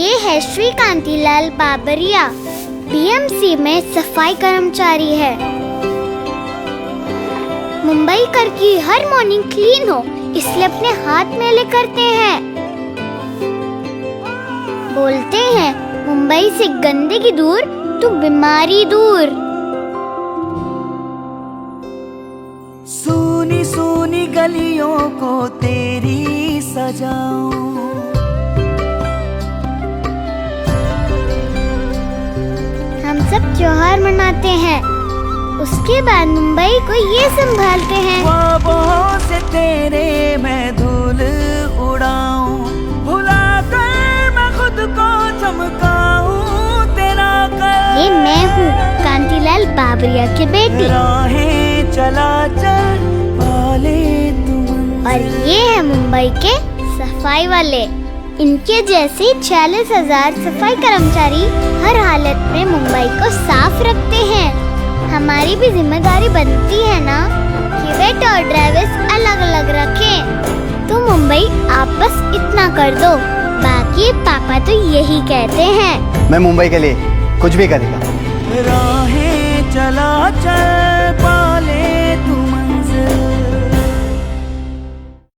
ये है श्री कांतिलाल बाबरिया, बीएमसी में सफाई कर्मचारी है। मुंबई कर की हर मॉर्निंग क्लीन हो इसलिए अपने हाथ मेले करते हैं। बोलते हैं मुंबई से गंदगी दूर तो बीमारी दूर। सूनी सूनी गलियों को तेरी सजाऊं, हम सब त्योहार मनाते हैं, उसके बाद मुंबई को ये संभालते हैं। ख्वाबों से तेरे मैं धूल उड़ाऊं, भुला कर मैं खुद को चमकाऊं तेरा कर। ये मैं हूँ कांतिलाल बाबरिया की बेटी राहें चला चल पाले तुम। और ये है मुंबई के सफाई वाले। इनके जैसे 40,000 सफाई कर्मचारी हर हालत में मुंबई को साफ रखते हैं। हमारी भी जिम्मेदारी बनती है ना कि वेट और ड्राइवर्स अलग अलग रखें। तो मुंबई आप बस इतना कर दो, बाकी पापा तो यही कहते हैं। मैं मुंबई के लिए कुछ भी करेगा। राहें चला चल पाले